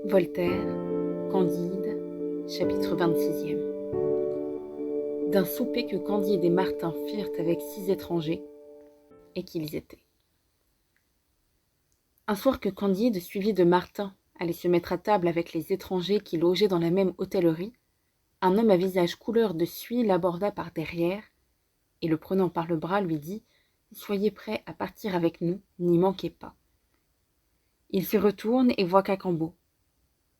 Voltaire, Candide, chapitre 26e. D'un souper que Candide et Martin firent avec 6 étrangers, et qu'ils étaient. Un soir que Candide, suivi de Martin, allait se mettre à table avec les étrangers qui logeaient dans la même hôtellerie, un homme à visage couleur de suie l'aborda par derrière, et le prenant par le bras lui dit « Soyez prêts à partir avec nous, n'y manquez pas. » Il se retourne et voit Cacambo.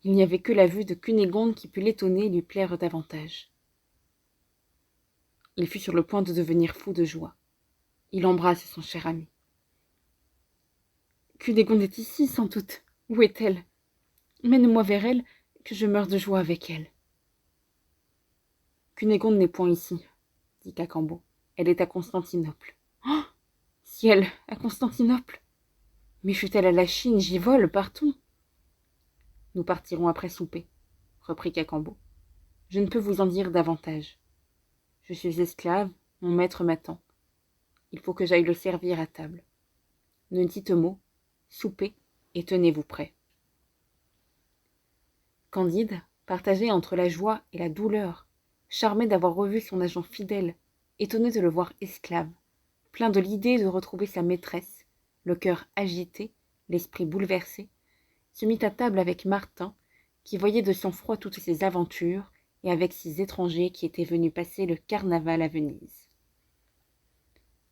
Il n'y avait que la vue de Cunégonde qui put l'étonner et lui plaire davantage. Il fut sur le point de devenir fou de joie. Il embrasse son cher ami. « Cunégonde est ici, sans doute. Où est-elle? Mène-moi vers elle, que je meure de joie avec elle. » « Cunégonde n'est point ici, dit Cacambo. Elle est à Constantinople. »« Oh, ciel, à Constantinople! Mais fût-elle à la Chine, j'y vole, partons. »« Nous partirons après souper, reprit Cacambo. Je ne peux vous en dire davantage. Je suis esclave, mon maître m'attend. Il faut que j'aille le servir à table. Ne dites mot, soupez et tenez-vous prêts. » Candide, partagé entre la joie et la douleur, charmé d'avoir revu son agent fidèle, étonné de le voir esclave, plein de l'idée de retrouver sa maîtresse, le cœur agité, l'esprit bouleversé, se mit à table avec Martin, qui voyait de sang-froid toutes ses aventures, et avec 6 étrangers qui étaient venus passer le carnaval à Venise.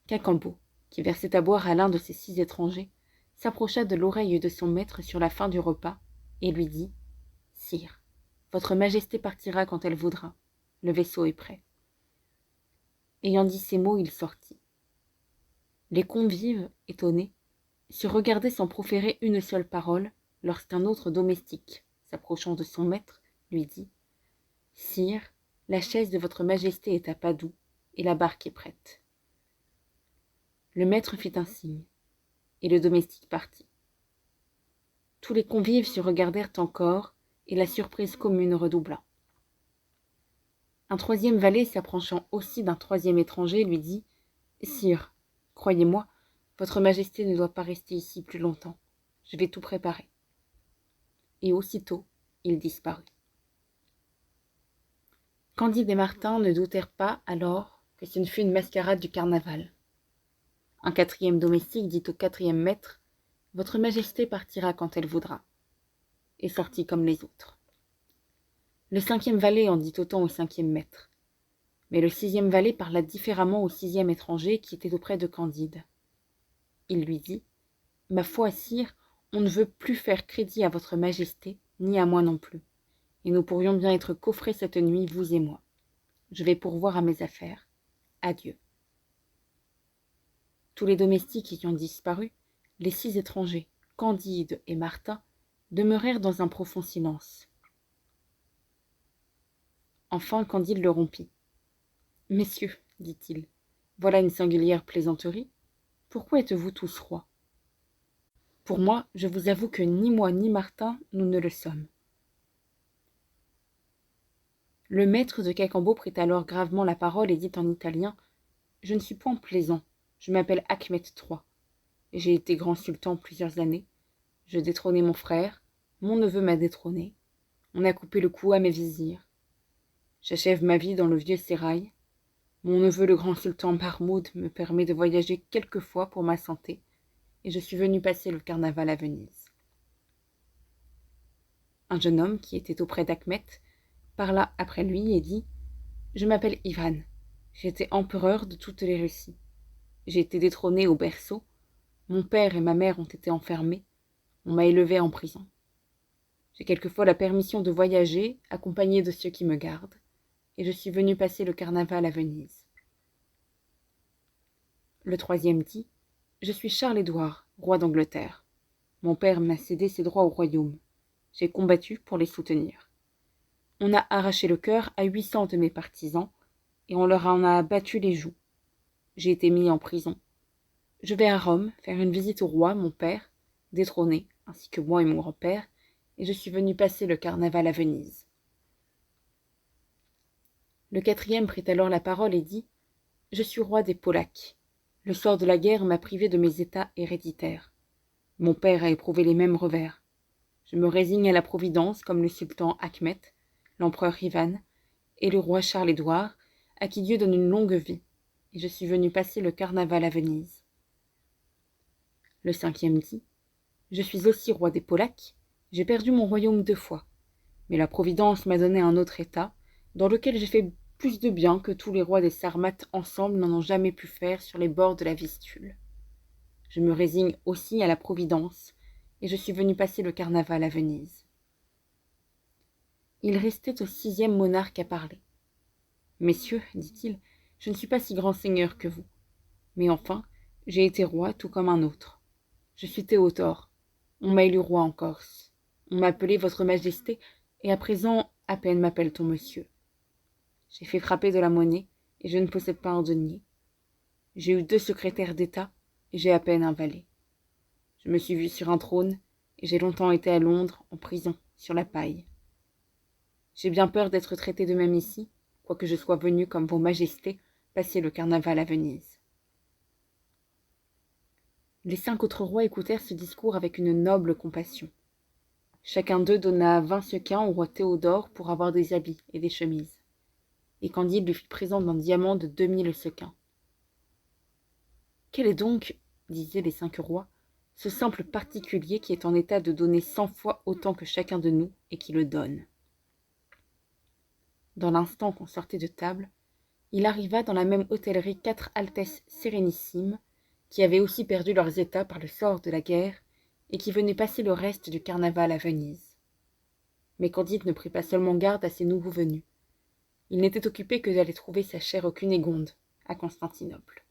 Cacambo, qui versait à boire à l'un de ces 6 étrangers, s'approcha de l'oreille de son maître sur la fin du repas, et lui dit « Sire, votre majesté partira quand elle voudra. Le vaisseau est prêt. » Ayant dit ces mots, il sortit. Les convives, étonnés, se regardaient sans proférer une seule parole, lorsqu'un autre domestique, s'approchant de son maître, lui dit « Sire, la chaise de votre majesté est à Padoue, et la barque est prête. » Le maître fit un signe, et le domestique partit. Tous les convives se regardèrent encore, et la surprise commune redoubla. Un 3e valet, s'approchant aussi d'un 3e étranger, lui dit « Sire, croyez-moi, votre majesté ne doit pas rester ici plus longtemps. Je vais tout préparer. » Et aussitôt, il disparut. Candide et Martin ne doutèrent pas alors que ce ne fût une mascarade du carnaval. Un 4e domestique dit au 4e maître « Votre majesté partira quand elle voudra. » et sortit comme les autres. Le 5e valet en dit autant au 5e maître. Mais le 6e valet parla différemment au 6e étranger qui était auprès de Candide. Il lui dit « Ma foi, sire, on ne veut plus faire crédit à votre majesté, ni à moi non plus, et nous pourrions bien être coffrés cette nuit, vous et moi. Je vais pourvoir à mes affaires. Adieu. » Tous les domestiques ayant disparu, les 6 étrangers, Candide et Martin, demeurèrent dans un profond silence. Enfin, Candide le rompit. « Messieurs, dit-il, voilà une singulière plaisanterie. Pourquoi êtes-vous tous rois? Pour moi, je vous avoue que ni moi ni Martin, nous ne le sommes. » Le maître de Cacambo prit alors gravement la parole et dit en italien « Je ne suis point plaisant, je m'appelle Achmet III. J'ai été grand sultan plusieurs années. Je détrônai mon frère, mon neveu m'a détrôné. On a coupé le cou à mes vizirs. J'achève ma vie dans le vieux sérail. Mon neveu le grand sultan Mahmoud me permet de voyager quelquefois pour ma santé, et je suis venu passer le carnaval à Venise. » Un jeune homme qui était auprès d'Achmet parla après lui et dit « Je m'appelle Ivan. J'ai été empereur de toutes les Russies. J'ai été détrôné au berceau. Mon père et ma mère ont été enfermés. On m'a élevé en prison. J'ai quelquefois la permission de voyager, accompagné de ceux qui me gardent, et je suis venu passer le carnaval à Venise. » Le 3e dit « Je suis Charles-Édouard, roi d'Angleterre. Mon père m'a cédé ses droits au royaume. J'ai combattu pour les soutenir. On a arraché le cœur à 800 de mes partisans, et on leur en a abattu les joues. J'ai été mis en prison. Je vais à Rome faire une visite au roi, mon père, détrôné, ainsi que moi et mon grand-père, et je suis venu passer le carnaval à Venise. » Le 4e prit alors la parole et dit « Je suis roi des Polaques. Le sort de la guerre m'a privé de mes états héréditaires. Mon père a éprouvé les mêmes revers. Je me résigne à la providence comme le sultan Achmet, l'empereur Ivan et le roi Charles-Édouard, à qui Dieu donne une longue vie, et je suis venu passer le carnaval à Venise. Le 5e dit: Je suis aussi roi des Polaques, j'ai perdu mon royaume 2 fois, mais la Providence m'a donné un autre état, dans lequel j'ai fait plus de bien que tous les rois des Sarmates ensemble n'en ont jamais pu faire sur les bords de la Vistule. Je me résigne aussi à la Providence, et je suis venu passer le carnaval à Venise. Il restait au 6e monarque à parler. Messieurs, dit-il, je ne suis pas si grand seigneur que vous, mais enfin, j'ai été roi tout comme un autre. Je suis Théodore. On m'a élu roi en Corse. On m'a appelé votre majesté, et à présent, à peine m'appelle-t-on monsieur. J'ai fait frapper de la monnaie, et je ne possède pas un denier. J'ai eu 2 secrétaires d'État, et j'ai à peine un valet. Je me suis vu sur un trône, et j'ai longtemps été à Londres, en prison, sur la paille. J'ai bien peur d'être traité de même ici, quoique je sois venu, comme vos majestés, passer le carnaval à Venise. Les 5 autres rois écoutèrent ce discours avec une noble compassion. Chacun d'eux donna 20 sequins au roi Théodore pour avoir des habits et des chemises. Et Candide lui fit présent d'un diamant de 2000 sequins. Quel est donc, disaient les 5 rois, ce simple particulier qui est en état de donner 100 fois autant que chacun de nous et qui le donne? Dans l'instant qu'on sortait de table, il arriva dans la même hôtellerie 4 altesses sérénissimes, qui avaient aussi perdu leurs états par le sort de la guerre, et qui venaient passer le reste du carnaval à Venise. Mais Candide ne prit pas seulement garde à ces nouveaux venus. Il n'était occupé que d'aller trouver sa chère Cunégonde à Constantinople.